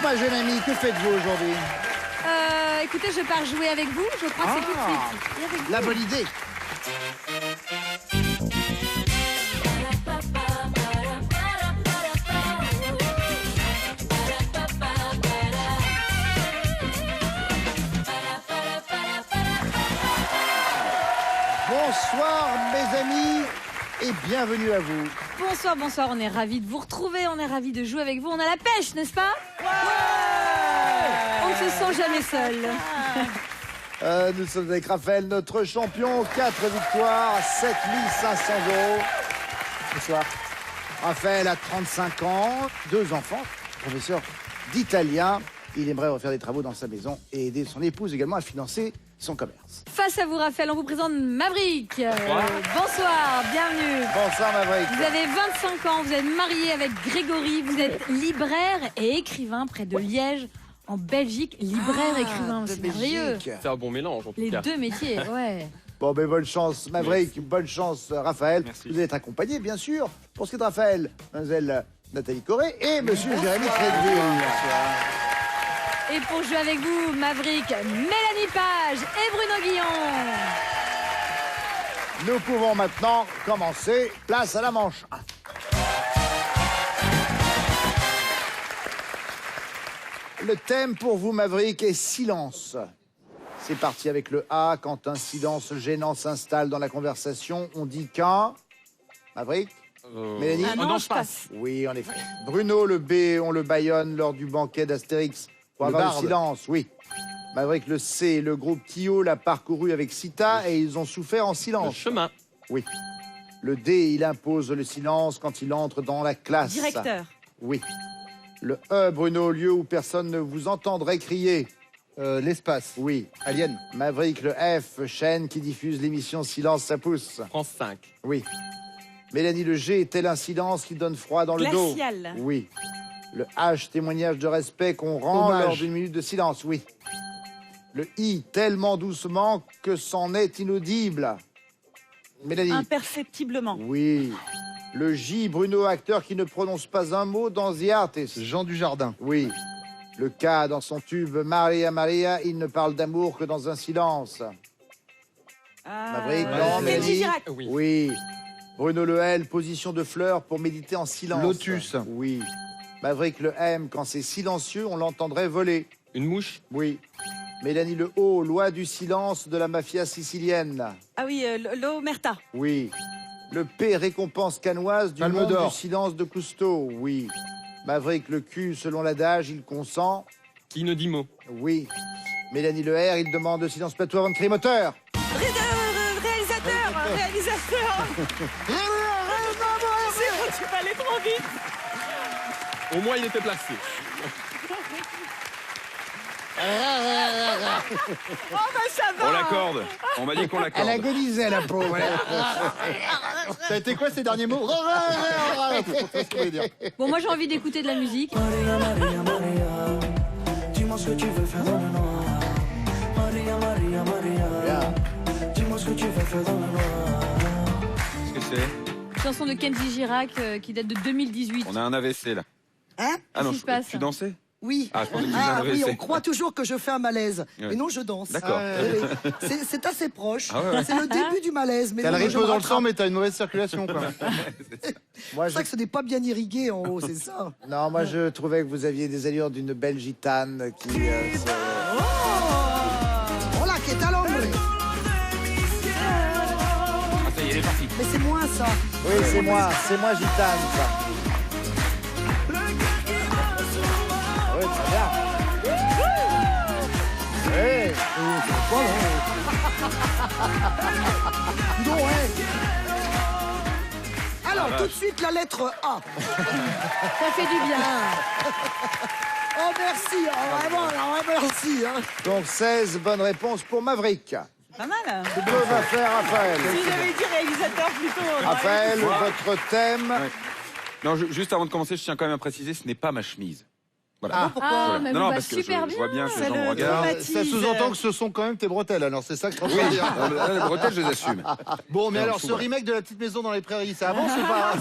ma jeune amie, que faites-vous aujourd'hui? Écoutez, je pars jouer avec vous. Je crois que c'est tout de suite. Et avec vous. La bonne idée. Bonsoir mes amis et bienvenue à vous. Bonsoir, bonsoir. On est ravis de vous retrouver. On est ravis de jouer avec vous. On a la pêche, n'est-ce pas? On ne se sent jamais seul. Nous sommes avec Raphaël, notre champion. 4 victoires, 7 500 €. Bonsoir. Raphaël a 35 ans, 2 enfants, professeur d'italien. Il aimerait refaire des travaux dans sa maison et aider son épouse également à financer son commerce. Face à vous, Raphaël, on vous présente Maverick. Bonsoir, bienvenue. Bonsoir Maverick. Vous avez 25 ans, vous êtes marié avec Grégory, vous êtes libraire et écrivain près de Liège, en Belgique. Libraire, écrivain, c'est merveilleux. C'est un bon mélange en tout Les cas. deux métiers, ouais. Bon, ben bonne chance Maverick, bonne chance Raphaël. Merci. Vous allez être accompagné, bien sûr, pour ce qui est de Raphaël, mademoiselle Nathalie Corré et monsieur Jérémy Crédville. Et pour jouer avec vous, Maverick, Mélanie Page et Bruno Guillon. Nous pouvons maintenant commencer. Place à la manche. Le thème pour vous, Maverick, est silence. C'est parti avec le A. Quand un silence gênant s'installe dans la conversation, on dit qu'un... Maverick? Mélanie? Ah non, je passe. Oui, en effet. Bruno, le B, on le bâillonne lors du banquet d'Astérix pour Le avoir barde. le silence, oui. Maverick, le C, le groupe Kyo l'a parcouru avec Sita et ils ont souffert en Le silence. chemin. Oui. Le D, il impose le silence quand il entre dans la classe. Directeur. Oui. Le E, Bruno, lieu où personne ne vous entendrait crier. L'espace. Oui. Alien. Maverick, le F, chaîne qui diffuse l'émission Silence, ça pousse. France 5. Oui. Mélanie, le G, tel un silence qui donne froid dans le dos. Glacial. Oui. Le H, témoignage de respect qu'on rend Hommage. lors d'une minute de silence. Oui. Le I, tellement doucement que c'en est inaudible. Mélanie. Imperceptiblement. Oui. Le J, Bruno, acteur qui ne prononce pas un mot dans The Artist. Jean Dujardin. Oui. Le K, dans son tube Maria Maria, il ne parle d'amour que dans un silence. Maverick, non, Kenji Mélanie. Girac. Oui. Oui. Bruno, le L, position de fleur pour méditer en silence. Lotus. Oui. Maverick, le M, quand c'est silencieux, on l'entendrait voler. Une mouche. Oui. Mélanie, le O, loi du silence de la mafia sicilienne. Ah oui, l'Omerta. Oui. Le P, récompense canoise du Palme monde d'or. du silence de Cousteau. Oui. Maverick, le Q, selon l'adage, il consent. Qui ne dit mot. Oui. Mélanie, le R, il demande le silence plateau avant de crier moteur. Réalisateur. C'est bon, tu vas aller trop vite. Au moins il était placé. Oh bah ça va. On l'accorde. On m'a dit qu'on Elle l'accorde. agonisait, la pauvre. Ça a été quoi ces derniers mots? Bon, moi, j'ai envie d'écouter de la musique. Maria, Maria, Maria, dis-moi ce que tu veux faire dans le noir. Maria, Maria, Maria, dis-moi ce que tu veux faire dans le noir. Qu'est-ce que c'est? Chanson de Kenji Girac qui date de 2018. On a un AVC là. Hein? Ah non, Qu'est-ce qui se passe tu dansais? Oui. Ah, je pensais que tu disais un Ah oui, AVC. on croit toujours que je fais un malaise. Ouais. Mais non, je danse. D'accord. Oui. C'est assez proche. Ah ouais, ouais. C'est le début du malaise. Mais T'as le non, je rythme me dans le rattrape. sang, mais t'as une mauvaise circulation, quoi. Moi, C'est pour je... ça que ce n'est pas bien irrigué en haut, c'est ça. Non, moi, je trouvais que vous aviez des allures d'une belle gitane qui... Voilà, qui est à l'ombre. Ah ça y est, elle est partie. Mais c'est moi, ça. Oui, c'est moi gitane, ça. Ah oui, très bien. Oui. Non, ouais. Alors, tout de suite, la lettre A. Ça fait du bien. Oh, merci. Oh, vraiment, alors, merci. Hein. Donc, 16 bonnes réponses pour Maverick. Pas mal. Que va faire Raphaël? Si j'avais dit réalisateur plutôt. Raphaël, votre thème. Ouais. Non, juste avant de commencer, je tiens quand même à préciser, ce n'est pas ma chemise. Voilà. Ah, mais non, vous va parce que super je bien. vois bien que les Ça gens me le regardent. traumatise. Ça sous-entend que ce sont quand même tes bretelles, alors c'est ça que je Oui, trouve bien. là, les bretelles, je les assume. Bon, mais Non, alors, je ce trouve, remake de La Petite Maison dans les Prairies, ça avance ou pas?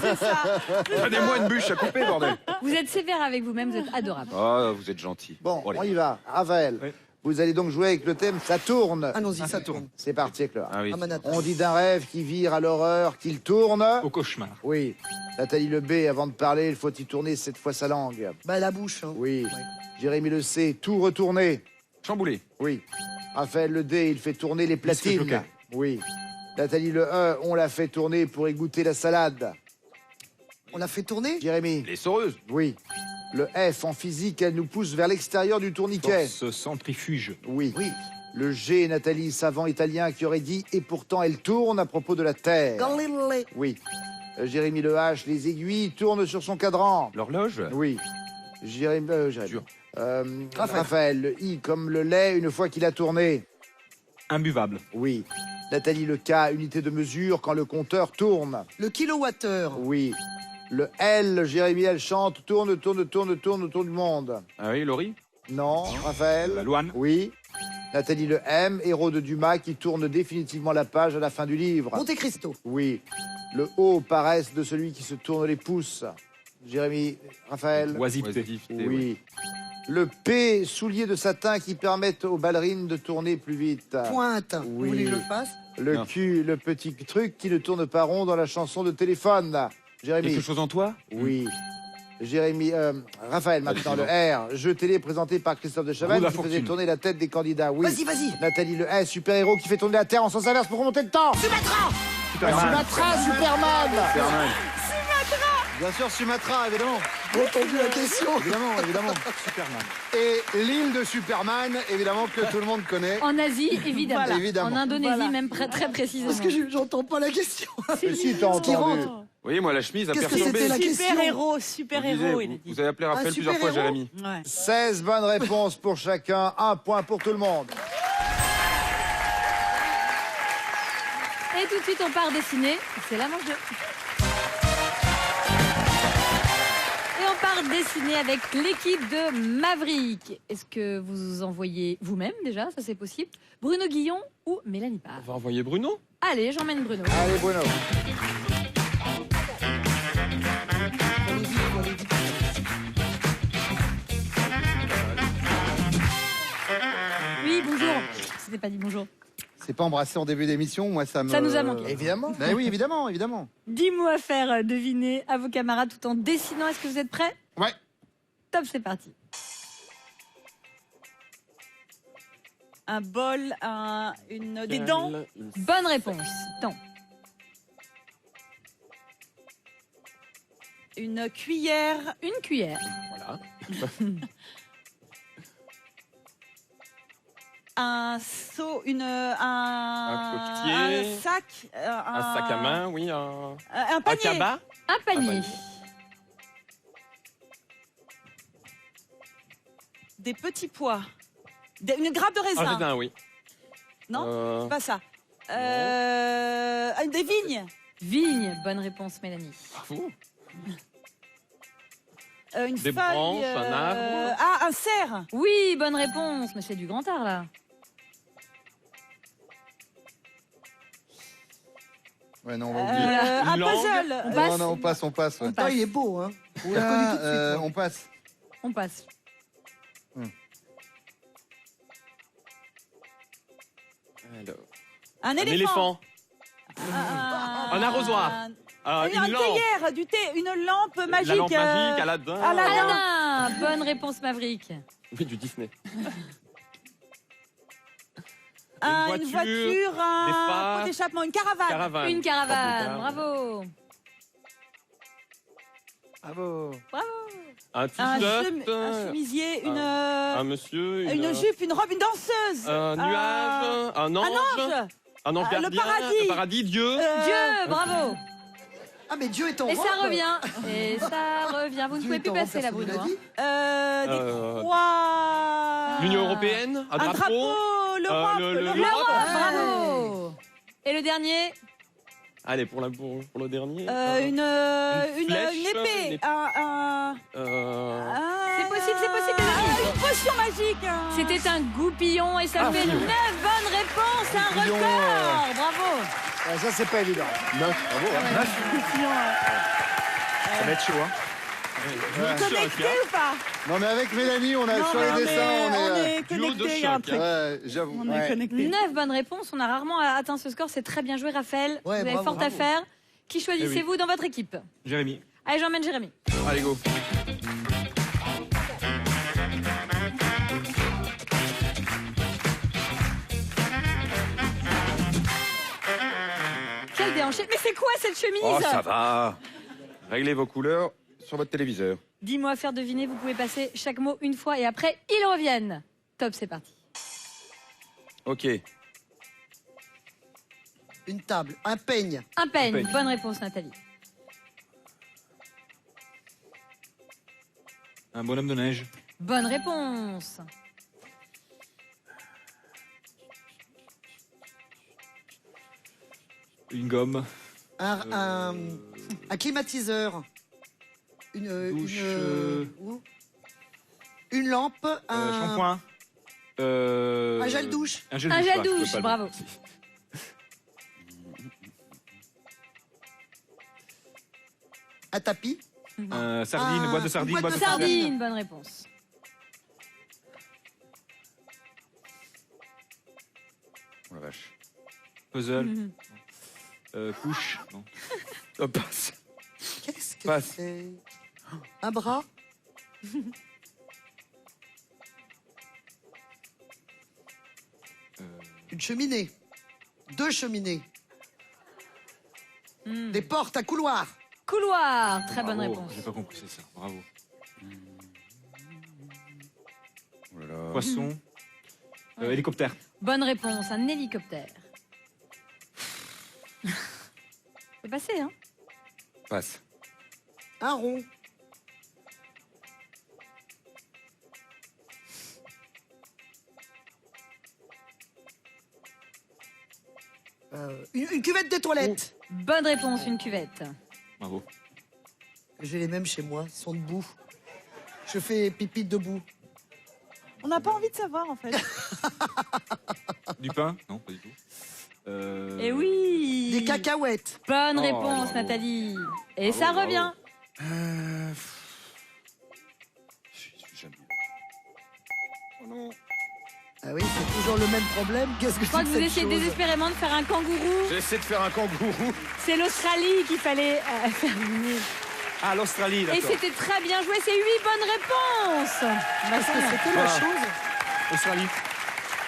Donnez-moi une bûche à couper, bordel. Vous êtes sévère avec vous-même, vous êtes adorable. Oh, vous êtes gentil. Bon, allez. on y va. Raphaël, Oui. vous allez donc jouer avec le thème Ça tourne. Allons-y, ça tourne. C'est parti avec le A. Ah oui. À Manhattan. On dit d'un rêve qui vire à l'horreur, qu'il tourne. Au cauchemar. Oui. Nathalie le B, avant de parler, il faut y tourner cette fois sa langue. Bah, la bouche. Hein. Oui. Ouais. Jérémy le C, tout retourner. Chamboulé. Oui. Raphaël le D, il fait tourner les platines. jockey. Oui. Nathalie le E, on l'a fait tourner pour égoutter la salade. On l'a fait tourner. Jérémy. Les soreuses. Oui. Le F, en physique, elle nous pousse vers l'extérieur du tourniquet. Force centrifuge. Oui. Le G, Nathalie, savant italien qui aurait dit « Et pourtant elle tourne » à propos de la Terre. Galilée. Oui. Jérémy le H, les aiguilles tournent sur son cadran. L'horloge. Oui. Jérémy. Dur. Raphaël, le I comme le lait une fois qu'il a tourné. Imbuvable. Oui. Nathalie le K, unité de mesure quand le compteur tourne. Le kilowattheure. Oui. Le L, Jérémy, elle chante, tourne autour du monde. Ah oui, Laurie. Non, Raphaël. La Louane. Oui. Nathalie le M, héros de Dumas qui tourne définitivement la page à la fin du livre. Monte Cristo. Oui. Le O, paresse de celui qui se tourne les pouces. Jérémy, Raphaël. Oisiveté. Oui. Le P, souliers de satin qui permettent aux ballerines de tourner plus vite. Pointe. Vous Oui. voulez que je le fasse? Le Non. Q, le petit truc qui ne tourne pas rond dans la chanson de téléphone. Jérémy. Quelque chose en toi. Oui. Jérémy, Raphaël maintenant, le R, jeu télé présenté par Christophe de Chavannes Roue la qui faisait fortune. tourner la tête des candidats. Oui. Vas-y. Nathalie le S, super-héros qui fait tourner la Terre en sens inverse pour remonter le temps. Sumatra, Superman. Superman. Bien sûr, Sumatra, évidemment. Répondu à la question. Évidemment. Superman. Et l'île de Superman, évidemment, que tout le monde connaît. En Asie, évidemment. Voilà. Évidemment. En Indonésie, Voilà. même très précisément. Parce que j'entends pas la question. Et si t'as Ce qui entendu. rentre. Oui, moi, la chemise a Qu'est-ce que perturbé. c'était la question? Super-héros, il a dit. Vous avez appelé Raphaël Un plusieurs fois, super-héros Jérémy. Ouais. 16 bonnes réponses pour chacun, un point pour tout le monde. Et tout de suite, on part dessiner. C'est la manche 2. Et on part dessiner avec l'équipe de Maverick. Est-ce que vous envoyez vous-même déjà? Ça, c'est possible. Bruno Guillon ou Mélanie Parr? On va envoyer Bruno. Allez, j'emmène Bruno. Allez, Bruno. Oui, bonjour. C'était pas dit bonjour. C'est pas embrassé en début d'émission, moi ça me. Ça nous a manqué. Évidemment. Ben oui, évidemment. 10 mots à faire deviner à vos camarades tout en dessinant. Est-ce que vous êtes prêts? Ouais. Top, c'est parti. Un bol, des dents. Bonne réponse. Temps. Une cuillère. Une cuillère. Voilà. Un seau, Un coquetier. un sac. Un sac à main, oui. Un panier. cabas. Un panier. Des petits pois. Une grappe de raisin. Un raisin, oui. Non, c'est pas ça. Des vignes. Vigne. Bonne réponse, Mélanie. Bravo. Une Des feuille. branches, un arbre. Un cerf. Oui, bonne réponse. Mais c'est du grand art, là. Ouais, non, on va oublier. Un Une langue. puzzle. On passe. Non, on passe. Ouais. On Ah, passe. il est beau, hein. On l'a Là, connu tout de suite. hein. on passe. On passe. Alors. Un Un éléphant. éléphant. Un arrosoir. Une Une lampe. théière, du thé, une lampe magique. La lampe magique, Aladdin. Aladdin. Bonne réponse, Maverick. Oui, du Disney. Une voiture, un phares. pot d'échappement, une caravane. Caravane. Une caravane. Bravo. Bravo. Bravo. Un Un t-shirt. chemisier, Un monsieur. une jupe, une robe, une danseuse. Un nuage. Un ange. Un ange. Un ange Le gardien. paradis. Le paradis, Dieu. Dieu, bravo. Ah, mais Dieu est en Et robe. ça revient. Et ça revient. Vous ne Dieu pouvez est plus en robe, passer là, personne Bruno. ne l'a dit. Des croix. L'Union européenne. Un Un drapeau. drapeau, l'Europe. l'Europe. L'Europe, bravo. Et le dernier? Allez, pour le dernier. Une flèche, épée. une épée. C'est possible, c'est possible, potion magique. C'était un goupillon et ça fait 9 bonnes réponses, un Goupillon, record. Bravo. Ouais, ça, c'est pas évident. 9, bravo. Hein. Ça va être chaud, hein. Connecté ou pas? Non, mais avec Mélanie, on a Non, sur mais les dessins, on est duo de connecté, il y a un choc, truc. Ouais, j'avoue. On est connecté. 9 bonnes réponses, on a rarement atteint ce score, c'est très bien joué Raphaël. Ouais, Vous avez bravo, fort à bravo. faire. Qui choisissez-vous dans votre équipe? Jérémy. Allez, j'emmène Jérémy. Allez, go. Quel déhanché. Mais c'est quoi cette chemise? Oh, ça va. Réglez vos couleurs sur votre téléviseur. Dis-moi à faire deviner, vous pouvez passer chaque mot une fois et après, ils reviennent. Top, c'est parti. Ok. Une table, un peigne, Un peigne. peigne. Bonne réponse, Nathalie. Un bonhomme de neige. Bonne réponse. Une gomme. un climatiseur, Douche, une lampe, Shampoing. un gel douche, Un gel Un douche. gel ouais, douche, globalement. bravo. un tapis, Sardine, Ah, boîte de sardines, une boîte de boîte de sardines. Sardine, bonne réponse. Oh la vache. Puzzle. Mhm. Couche. Non. Oh, passe. qu'est-ce que Passe. c'est? Un bras, une cheminée, deux cheminées, Hmm. des portes à couloir, Couloir, très bonne Bravo, réponse. J'ai pas compris, c'est ça. Bravo. Oh là là. Poisson. Hélicoptère. Bonne réponse, un hélicoptère. C'est passé, hein? Passe. un rond, une cuvette des toilettes. Bonne réponse, une cuvette. Bravo. J'ai les mêmes chez moi, ils sont debout. Je fais pipi debout. On n'a pas envie de savoir en fait. Du pain. Non, pas du tout. Eh oui. Des cacahuètes. Bonne Oh, réponse, bravo. Nathalie. Et Bravo, ça bravo. revient. Je suis jamais. Ah oui, c'est toujours le même problème. Qu'est-ce que Je crois c'est que que vous cette essayez chose désespérément de faire un kangourou. J'essaie de faire un kangourou. C'est l'Australie qu'il fallait faire venir. Ah, l'Australie, Et d'accord. c'était très bien joué, c'est 8 bonnes réponses. Qu'est-ce que c'était la Voilà. chose Australie.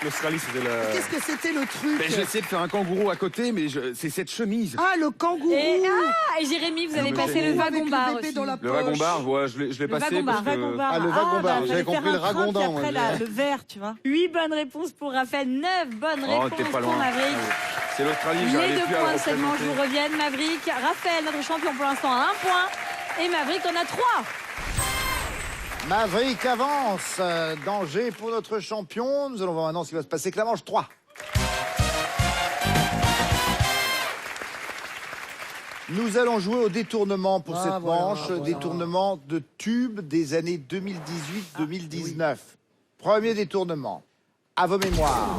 L'Australie, c'était la. Qu'est-ce que c'était le truc Ben, j'essaie de faire un kangourou à côté, mais c'est cette chemise. Ah, le kangourou. Et Jérémy, vous allez mais passer j'ai- le Avec wagon-bar bébé aussi. dans la Le wagon-bar, ouais, je l'ai passé wagon-bar. parce que... Wagon-bar. Ah, le wagon-bar, j'avais fallait compris faire le un train, ragondin, puis après, moi, le verre, tu vois. 8 bonnes réponses pour Raphaël, 9 bonnes Oh, réponses t'es pas pour loin. Maverick. C'est l'Australie, Les j'arrivais 2 plus à points le de seulement représenter. vous reviennent. Maverick, Raphaël, notre champion pour l'instant, a 1 point. Et Maverick en a 3. Maverick avance. Danger pour notre champion. Nous allons voir maintenant ce qui va se passer avec la manche 3. Nous allons jouer au détournement pour Ah, cette voilà, manche. voilà. Détournement de tubes des années 2018-2019. Premier détournement. À vos mémoires.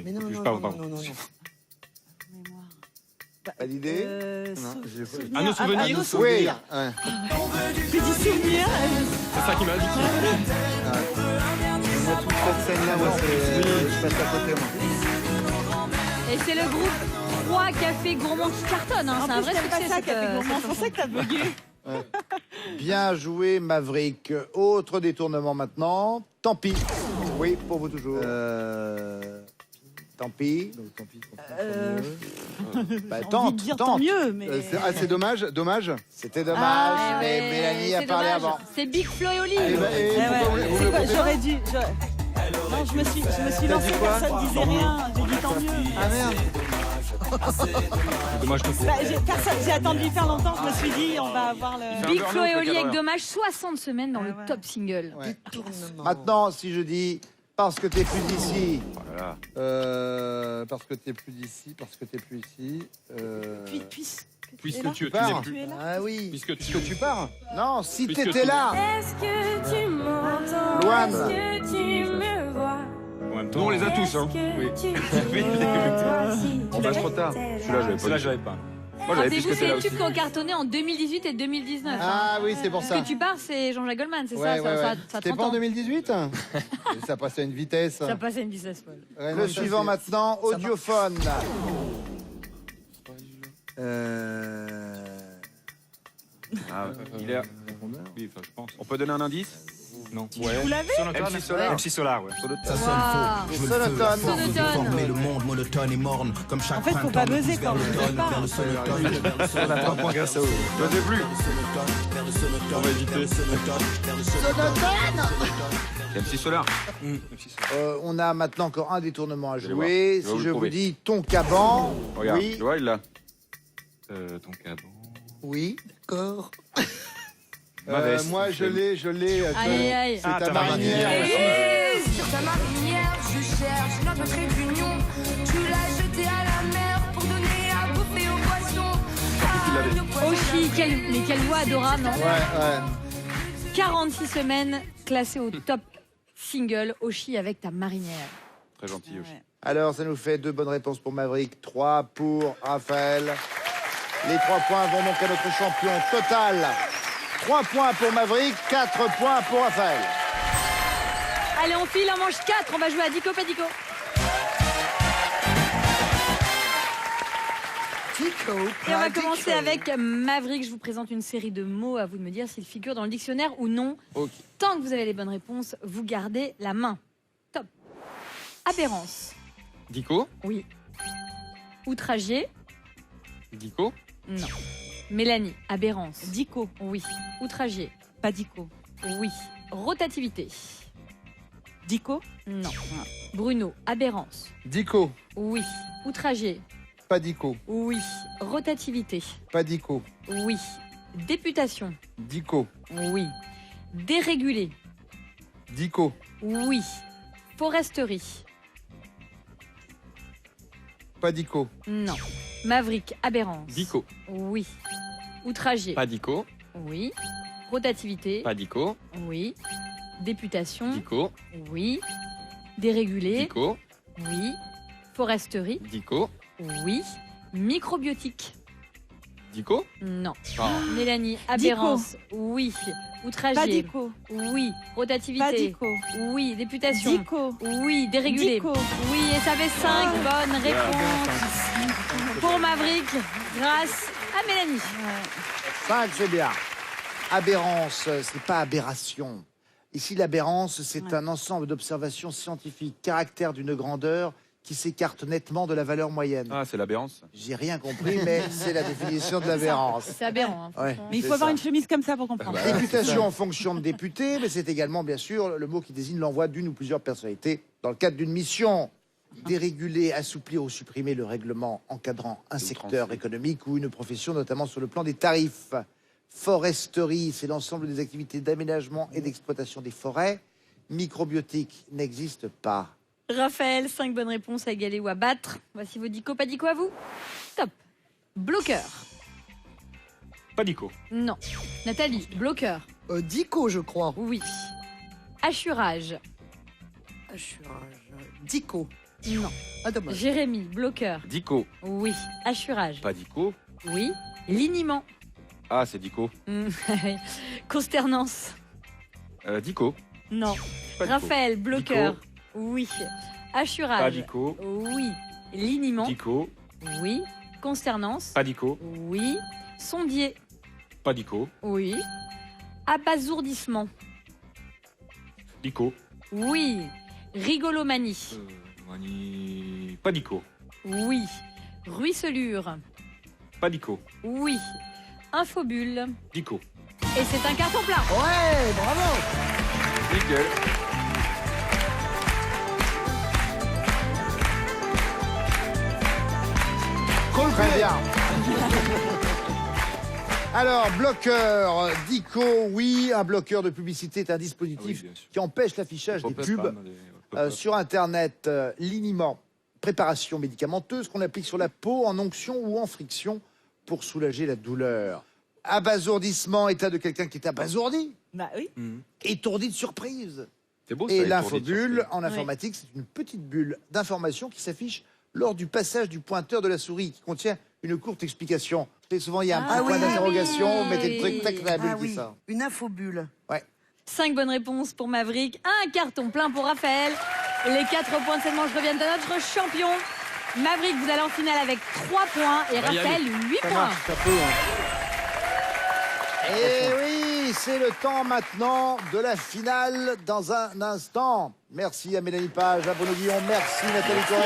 Mais non, Bouge non, pas, non, pardon. non, non, non. Pas d'idée À nos souvenirs. À nos Oui. souvenirs. Ouais. Que du souvenir. C'est ça qui m'a dit. Moi, toute cette scène-là, moi, je passe à côté, moi. Et c'est le groupe 3 Cafés Gourmands qui cartonne. Hein. En C'est un plus, vrai t'aimes pas succès. ça, cette, Café cette Gourmand. C'est pour chanson. ça que t'as bugué. Bien joué, Maverick. Autre détournement maintenant. Tant pis. Oui, pour vous toujours. Tant pis. Donc, tant pis. Bah, J'ai envie tente, de dire tente. tant mieux, mais. C'est dommage, dommage. C'était dommage, Ah, mais ouais, Mélanie a c'est parlé dommage. avant. C'est Big Flo et Oli. Et Eh ouais. pourquoi vous C'est le quoi, comptez j'aurais dû. Non, je me suis lancée, personne disait rien. J'ai dit tant mieux. Ah merde. C'est dommage que pour. Bah, j'ai attendu hyper longtemps, je me suis dit, on va avoir le. Big burn-out, Flo et le Oli avec cadreur. Dommage, 60 semaines dans Ah le ouais. top single. Ouais. Détournement. Maintenant, si je dis parce que t'es plus d'ici, Voilà. Parce que t'es plus d'ici, parce que t'es plus ici. Puis. Puisque tu n'es pars. plus. Ah oui. Puisque tu pars. Non, si Puisque t'étais tu- là. Est-ce que tu m'entends? Loane. Est-ce que tu me vois? En même temps, nous, on les a tous. Hein. Oui. On passe trop tard. Celui-là, j'avais pas. Celle-là, j'avais pas. Moi, j'avais Rappelez-vous, puisque t'es c'est là les tubes aussi. qui ont cartonné en 2018 et 2019. Ah oui, c'est pour Parce ça. que tu pars, c'est Jean-Jacques Goldman, c'est Ouais, ça, ouais, ouais. ça a C'était 30 pas en ans. 2018 Ça passe à une vitesse. Ça passe à une vitesse folle. Ouais, le suivant maintenant, audiophone. Ah, il est. Oui, enfin, je pense. On peut donner un indice? Non. Vous l'avez? MC Solar. MC Solar, ouais. Waouh. Sonotone. Sonotone. le monde monotone et morne comme chaque En fait, faut pas buzzer quand vous êtes pas. On a 3 points grâce à eux. Je sais plus. On va éviter. MC Solar. On a maintenant encore un détournement à allez jouer. voir. Je vais Si vous je le vous prouver. dis ton caban, Regarde, oui, tu vois, il l'a. Ton cadre. oui, d'accord. Ma veste. Moi, je l'ai. Aïe, aïe. C'est Ah, ta ta marinière. Et sur ta marinière, je cherche notre trait d'union. Tu l'as jeté à la mer pour donner à bouffer aux poissons. Ah, nos poissons Oshi, mais quelle voix adorable, non? Ouais. 46 semaines classées au top single Oshi avec ta marinière. Très gentil aussi. Alors, ça nous fait 2 bonnes réponses pour Maverick, 3 pour Raphaël. Les 3 points vont donc à notre champion total. 3 points pour Maverick, 4 points pour Raphaël. Allez, on file en manche 4, on va jouer à Dico Padico. Et on va commencer avec Maverick. Je vous présente une série de mots. À vous de me dire s'ils figurent dans le dictionnaire ou non. Ok. Tant que vous avez les bonnes réponses, vous gardez la main. Top. Aberrance. Dico. Oui. Outragier. Dico. Non. Mélanie. Aberrance. Dico. Oui. Outragier. Pas Dico. Oui. Rotativité. Dico. Non. Bruno. Aberrance. Dico, Oui. Outragier. pas Dico, Oui. Rotativité. pas Dico, Oui. Députation. Dico, Oui. Dérégulé. Dico, Oui. Foresterie. pas Dico, Non. Maverick. Aberrance. Dico. Oui. Outragier. Pas Dico. Oui. Rotativité. Pas Dico. Oui. Députation. Dico. Oui. Dérégulé. Dico. Oui. Foresterie. Dico. Oui. Microbiotique. Dico. Non. Ah. Mélanie. Aberrance. Oui. Pas Outragier. Dico. Oui. Pas Rotativité. Dico. Oui. Députation. Dico. Oui. Dérégulé. Dico. Oui. Et ça fait 5 bonnes réponses pour Maverick grâce à Mélanie. 5, c'est bien. Aberrance, c'est pas aberration. Ici, l'aberrance, c'est un ensemble d'observations scientifiques, caractère d'une grandeur qui s'écarte nettement de la valeur moyenne. Ah, c'est l'aberrance. J'ai rien compris, mais c'est la définition de l'aberrance. C'est aberrant. Hein, Ouais, franchement. Mais il c'est faut avoir ça. une chemise comme ça pour comprendre. Députation en fonction de député, mais c'est également, bien sûr, le mot qui désigne l'envoi d'une ou plusieurs personnalités dans le cadre d'une mission. Déréguler, assouplir ou supprimer le règlement encadrant un secteur économique ou une profession, notamment sur le plan des tarifs. Foresterie, c'est l'ensemble des activités d'aménagement et d'exploitation des forêts. Microbiotique n'existe pas. Raphaël, 5 bonnes réponses à égaler ou à battre. Voici vos dico, pas dico à vous. Top. Bloqueur. Pas Dico. Non. Nathalie, bloqueur. Dico, je crois. Oui. Assurage. Dico. Non. Ah, dommage. Jérémy, bloqueur. Dico. Oui. Assurage. Pas Dico. Oui. Liniment. Ah, c'est Dico. Consternance. Dico. Non. Pas Dico. Raphaël, bloqueur. Oui. Pas Assurage. Dico. Oui. Liniment. Dico. Oui. Consternance. Pas Dico. Oui. Sondier. Pas Dico. Oui. Abasourdissement. Dico. Oui. Rigolomanie. Pas Dico. Oui. Ruisselure. Pas Dico. Oui. Infobule. Dico. Et c'est un carton plein. Ouais, bravo. Nickel. Très bien. Alors, bloqueur, Dico, oui, un bloqueur de publicité est un dispositif bien sûr. qui empêche l'affichage des Pop-up, pubs hein, sur Internet. Liniment, préparation médicamenteuse qu'on applique sur la peau en onction ou en friction pour soulager la douleur. Abasourdissement, état de quelqu'un qui est abasourdi. Bah oui. Étourdi de surprise. C'est beau ça. Et étourdi de l'infobulle, surprise. en informatique, c'est une petite bulle d'information qui s'affiche lors du passage du pointeur de la souris, qui contient une courte explication. Et souvent, il y a un petit point d'interrogation, vous mettez le truc, tac, la bulle qui sort. Une infobulle. 5 bonnes réponses pour Maverick, un carton plein pour Raphaël. Les 4 points de cette manche reviennent à notre champion. Maverick, vous allez en finale avec 3 points et va y Raphaël, 8 Ça points. marche, ça peut. Et oui, c'est le temps maintenant de la finale dans un instant. Merci à Mélanie Page, à Bruno Guillon, merci Nathalie Corée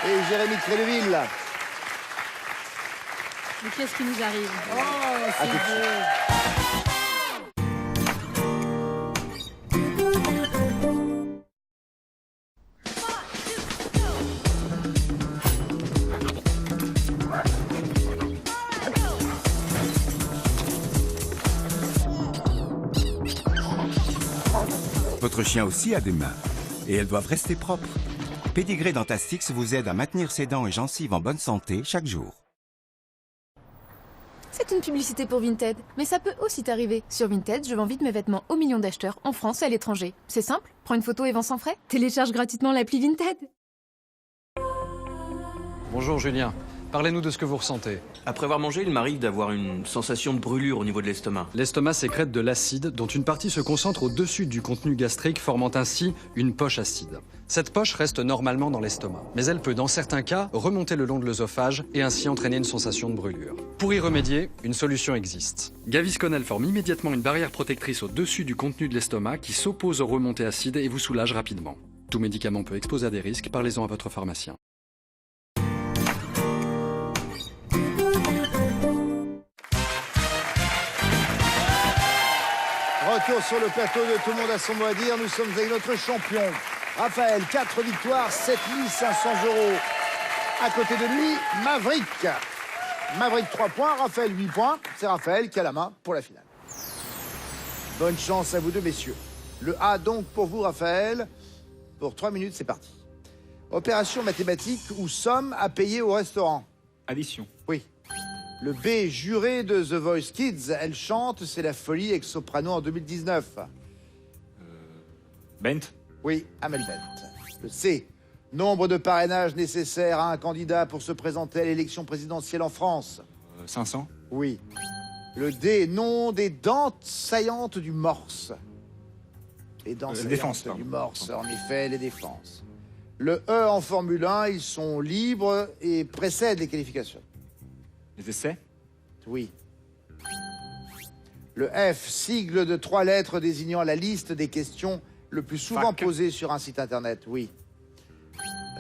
et Jérémy Crédeville. Mais qu'est-ce qui nous arrive? À tout de suite. Votre chien aussi a des mains. Et elles doivent rester propres. Pédigré Dentastix vous aide à maintenir ses dents et gencives en bonne santé chaque jour. C'est une publicité pour Vinted, mais ça peut aussi t'arriver. Sur Vinted, je vends vite mes vêtements aux millions d'acheteurs en France et à l'étranger. C'est simple, prends une photo et vends sans frais. Télécharge gratuitement l'appli Vinted. Bonjour Julien, parlez-nous de ce que vous ressentez. Après avoir mangé, il m'arrive d'avoir une sensation de brûlure au niveau de l'estomac. L'estomac sécrète de l'acide dont une partie se concentre au-dessus du contenu gastrique, formant ainsi une poche acide. Cette poche reste normalement dans l'estomac, mais elle peut dans certains cas remonter le long de l'œsophage et ainsi entraîner une sensation de brûlure. Pour y remédier, une solution existe. Gaviscon forme immédiatement une barrière protectrice au-dessus du contenu de l'estomac qui s'oppose aux remontées acides et vous soulage rapidement. Tout médicament peut exposer à des risques, parlez-en à votre pharmacien. Retour sur le plateau de Tout le monde a son mot à dire. Nous sommes avec notre champion. Raphaël, 4 victoires, 7 500 €. À côté de lui, Maverick. Maverick, 3 points. Raphaël, 8 points. C'est Raphaël qui a la main pour la finale. Bonne chance à vous deux, messieurs. Le A donc pour vous, Raphaël. Pour 3 minutes, c'est parti. Opération mathématique ou somme à payer au restaurant. Addition. Oui. Le B, juré de The Voice Kids, elle chante, c'est la folie avec Soprano en 2019. Bent. Oui, Amel Bent. Le C, nombre de parrainages nécessaires à un candidat pour se présenter à l'élection présidentielle en France. 500. Oui. Le D, nom des dents saillantes du morse. Les dents saillantes défense, du pardon. morse, en effet, les défenses. Le E en Formule 1, ils sont libres et précèdent les qualifications. Les essais. Oui. Le F, sigle de 3 lettres désignant la liste des questions le plus souvent posées sur un site internet. Oui.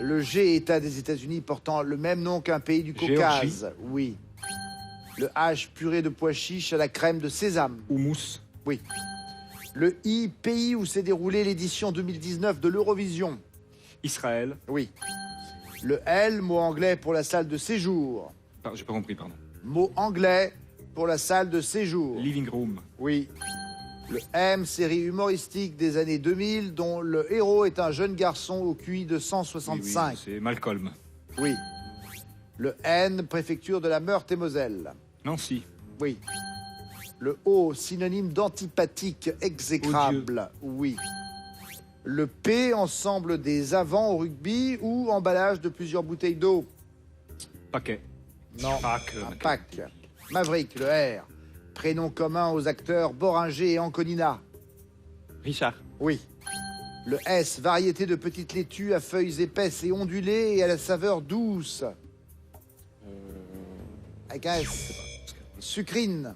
Le G, État des États-Unis portant le même nom qu'un pays du Caucase. Géorgie. Oui. Le H, purée de pois chiches à la crème de sésame. Houmous. Oui. Le I, pays où s'est déroulée l'édition 2019 de l'Eurovision. Israël. Oui. Le L, mot anglais pour la salle de séjour. J'ai pas compris, pardon. Mot anglais pour la salle de séjour. Living room. Oui. Le M, série humoristique des années 2000 dont le héros est un jeune garçon au QI de 165. Oui, c'est Malcolm. Oui. Le N, préfecture de la Meurthe-et-Moselle. Nancy. Oui. Le O, synonyme d'antipathique, exécrable. Oui. Le P, ensemble des avants au rugby ou emballage de plusieurs bouteilles d'eau. Paquet. Non, Pack. un pack. Maverick, le R, prénom commun aux acteurs Boringer et Anconina. Richard. Oui. Le S, variété de petites laitues à feuilles épaisses et ondulées et à la saveur douce. Avec un S. Sucrine.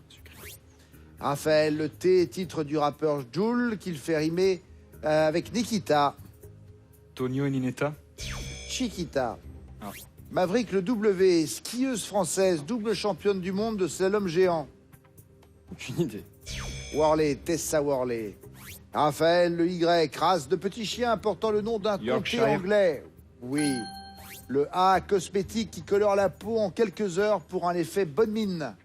Raphaël, le T, titre du rappeur Jul, qu'il fait rimer avec Nikita. Tonio et Ninetta. Chiquita. Ah. Maverick, le W, skieuse française, double championne du monde de slalom géant. Aucune idée. Worley, Tessa Worley. Raphaël, le Y, race de petit chien portant le nom d'un comté Yorkshire. anglais. Oui. Le A, cosmétique qui colore la peau en quelques heures pour un effet bonne mine.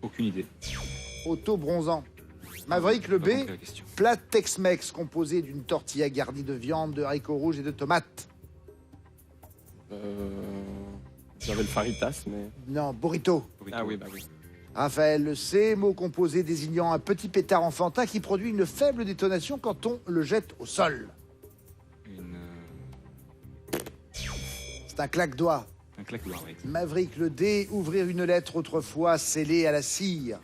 Aucune idée. Auto-bronzant. Maverick, le B, Pas compris la question. plat Tex-Mex composé d'une tortilla garnie de viande, de haricots rouges et de tomates. J'avais le faritas, mais... Non, burrito. Ah oui, bah oui. Raphaël le C, mot composé désignant un petit pétard enfantin qui produit une faible détonation quand on le jette au sol. C'est un claque-doigt. Un claque-doigt, oui. Maverick le D, ouvrir une lettre autrefois scellée à la cire.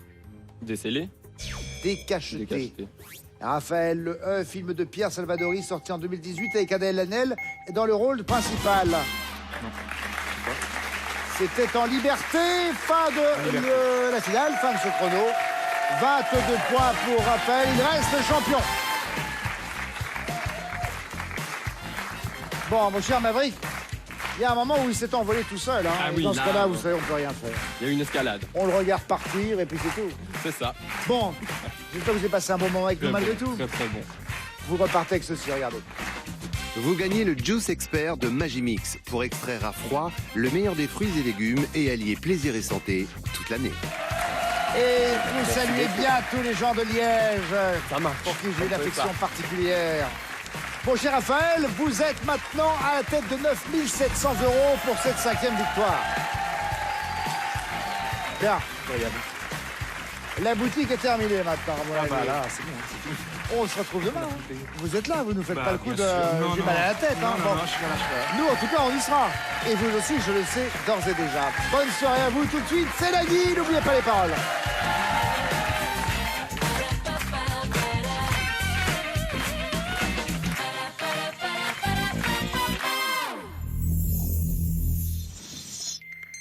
Décellé. Décacheté. Décacheté. Raphaël le E, film de Pierre Salvadori sorti en 2018 avec Adèle Hanel dans le rôle principal. C'était en liberté. Fin de la finale, fin de ce chrono. 22 points pour Raphaël, il reste champion. Bon, mon cher Maverick, il y a un moment où il s'est envolé tout seul. Hein. Ah oui, dans ce là, cas-là, vous savez, on peut rien faire. Il y a eu une escalade. On le regarde partir et puis c'est tout. C'est ça. Bon, j'espère que vous avez passé un bon moment avec nous malgré tout. Très très bon. Vous repartez avec ceci, regardez. Vous gagnez le Juice Expert de Magimix pour extraire à froid le meilleur des fruits et légumes et allier plaisir et santé toute l'année. Et vous saluez bien tous les gens de Liège, pour qui j'ai une affection particulière. Mon cher Raphaël, vous êtes maintenant à la tête de 9 700 € pour cette 5e victoire. Bien. Incroyable. La boutique est terminée maintenant, à mon avis. Bah là, c'est bon. On se retrouve demain. Hein. Vous êtes là, vous nous faites pas le coup de Non, j'ai non. mal à la tête. Non, Hein. non, Bon. non, je suis à la cheval. Nous, en tout cas, on y sera. Et vous aussi, je le sais d'ores et déjà. Bonne soirée à vous tout de suite. C'est Nagui, n'oubliez pas les paroles.